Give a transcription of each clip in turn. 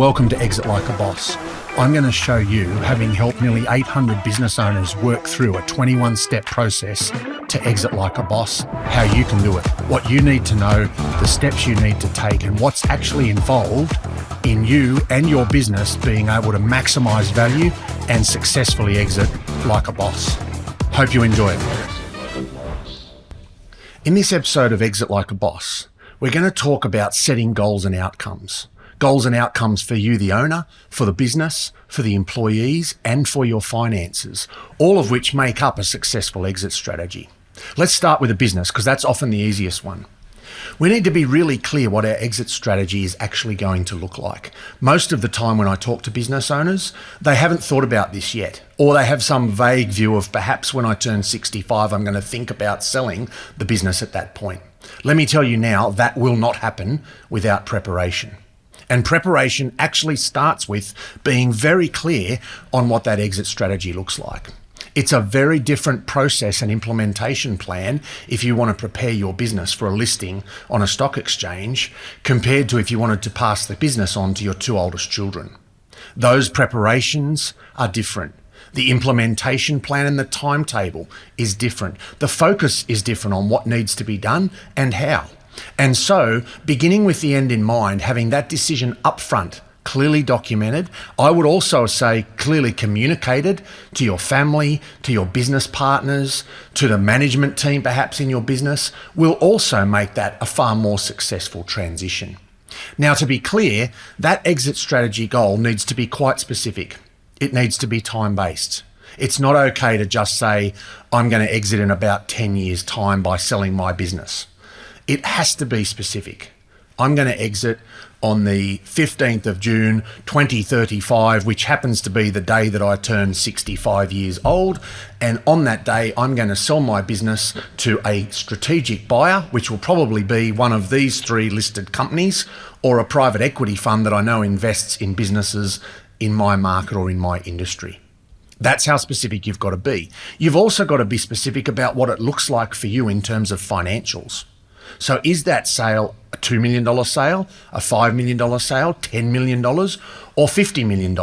Welcome to Exit Like a Boss. I'm going to show you, having helped nearly 800 business owners work through a 21-step process to exit like a boss, how you can do it, what you need to know, the steps you need to take, and what's actually involved in you and your business being able to maximize value and successfully exit like a boss. Hope you enjoy it. In this episode of Exit Like a Boss, we're going to talk about setting goals and outcomes. Goals and outcomes for you, the owner, for the business, for the employees, and for your finances, all of which make up a successful exit strategy. Let's start with the business, because that's often the easiest one. We need to be really clear what our exit strategy is actually going to look like. Most of the time when I talk to business owners, they haven't thought about this yet, or they have some vague view of perhaps when I turn 65, I'm going to think about selling the business at that point. Let me tell you now, that will not happen without preparation. And preparation actually starts with being very clear on what that exit strategy looks like. It's a very different process and implementation plan if you want to prepare your business for a listing on a stock exchange compared to if you wanted to pass the business on to your two oldest children. Those preparations are different. The implementation plan and the timetable is different. The focus is different on what needs to be done and how. And so, beginning with the end in mind, having that decision upfront, clearly documented, I would also say clearly communicated to your family, to your business partners, to the management team perhaps in your business, will also make that a far more successful transition. Now, to be clear, that exit strategy goal needs to be quite specific. It needs to be time-based. It's not okay to just say, I'm going to exit in about 10 years' time by selling my business. It has to be specific. I'm going to exit on the 15th of June, 2035, which happens to be the day that I turn 65 years old. And on that day, I'm going to sell my business to a strategic buyer, which will probably be one of these three listed companies or a private equity fund that I know invests in businesses in my market or in my industry. That's how specific you've got to be. You've also got to be specific about what it looks like for you in terms of financials. So is that sale a $2 million sale, a $5 million sale, $10 million, or $50 million?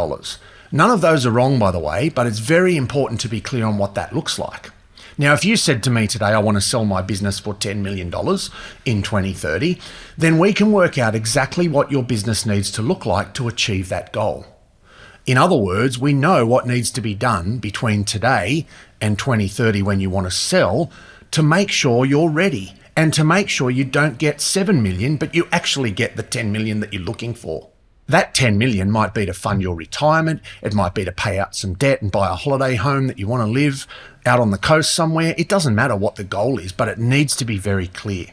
None of those are wrong, by the way, but it's very important to be clear on what that looks like. Now, if you said to me today, I want to sell my business for $10 million in 2030, then we can work out exactly what your business needs to look like to achieve that goal. In other words, we know what needs to be done between today and 2030 when you want to sell to make sure you're ready. And to make sure you don't get 7 million, but you actually get the 10 million that you're looking for. That 10 million might be to fund your retirement. It might be to pay out some debt and buy a holiday home that you want to live out on the coast somewhere. It doesn't matter what the goal is, but it needs to be very clear.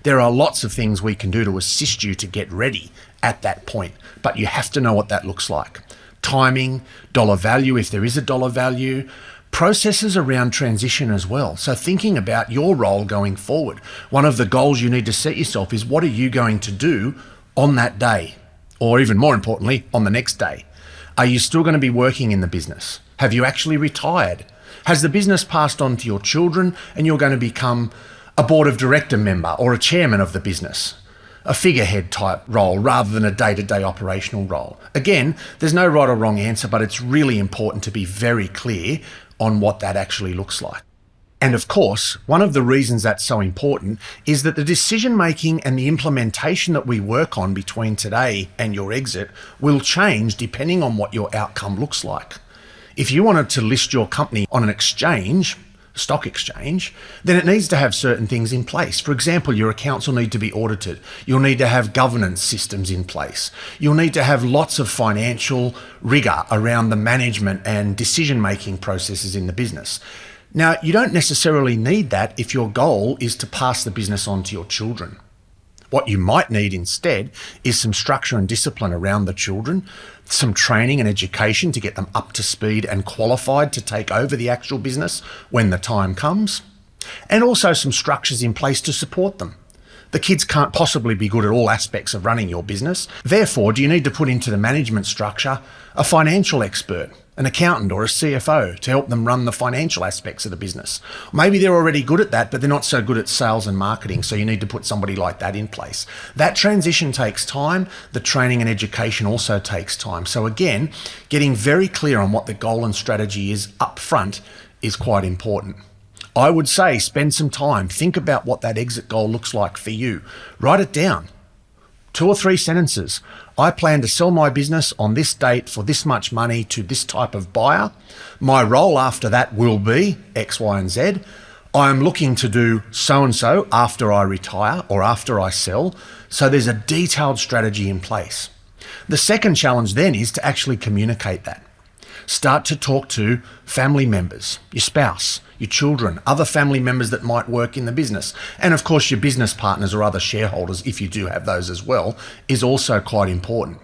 There are lots of things we can do to assist you to get ready at that point, but you have to know what that looks like. Timing, dollar value, if there is a dollar value, processes around transition as well. So thinking about your role going forward, one of the goals you need to set yourself is what are you going to do on that day? Or even more importantly, on the next day? Are you still going to be working in the business? Have you actually retired? Has the business passed on to your children and you're going to become a board of director member or a chairman of the business? A figurehead type role rather than a day-to-day operational role. Again, there's no right or wrong answer, but it's really important to be very clear on what that actually looks like. And of course, one of the reasons that's so important is that the decision-making and the implementation that we work on between today and your exit will change depending on what your outcome looks like. If you wanted to list your company on an exchange, stock exchange, then it needs to have certain things in place. For example, your accounts will need to be audited. You'll need to have governance systems in place. You'll need to have lots of financial rigor around the management and decision-making processes in the business. Now, you don't necessarily need that if your goal is to pass the business on to your children. What you might need instead is some structure and discipline around the children, some training and education to get them up to speed and qualified to take over the actual business when the time comes, and also some structures in place to support them. The kids can't possibly be good at all aspects of running your business. Therefore, do you need to put into the management structure a financial expert, an accountant or a CFO to help them run the financial aspects of the business. Maybe they're already good at that, but they're not so good at sales and marketing, so you need to put somebody like that in place. That transition takes time. The training and education also takes time. So again, getting very clear on what the goal and strategy is up front is quite important. I would say spend some time, think about what that exit goal looks like for you. Write it down. 2 or 3 sentences. I plan to sell my business on this date for this much money to this type of buyer. My role after that will be X, Y, and Z. I'm looking to do so-and-so after I retire or after I sell. So there's a detailed strategy in place. The second challenge then is to actually communicate that. Start to talk to family members, your spouse, your children, other family members that might work in the business. And of course, your business partners or other shareholders, if you do have those as well, is also quite important.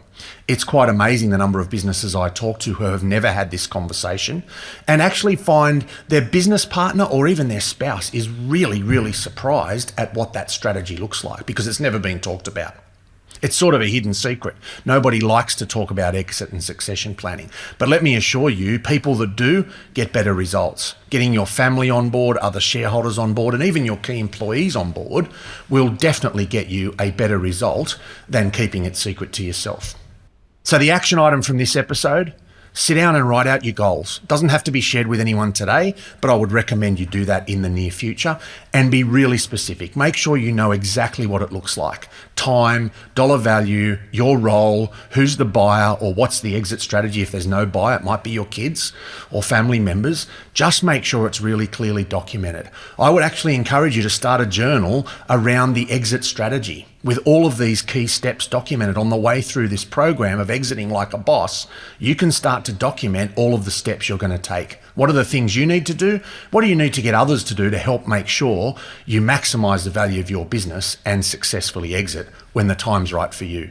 It's quite amazing the number of businesses I talk to who have never had this conversation and actually find their business partner or even their spouse is really, really surprised at what that strategy looks like because it's never been talked about. It's sort of a hidden secret. Nobody likes to talk about exit and succession planning. But let me assure you, people that do get better results. Getting your family on board, other shareholders on board, and even your key employees on board will definitely get you a better result than keeping it secret to yourself. So the action item from this episode, sit down and write out your goals. It doesn't have to be shared with anyone today, but I would recommend you do that in the near future and be really specific. Make sure you know exactly what it looks like. Time, dollar value, your role, who's the buyer, or what's the exit strategy. If there's no buyer, it might be your kids or family members. Just make sure it's really clearly documented. I would actually encourage you to start a journal around the exit strategy with all of these key steps documented on the way through this program of exiting like a boss. You can start to document all of the steps you're going to take. What are the things you need to do? What do you need to get others to do to help make sure you maximize the value of your business and successfully exit when the time's right for you?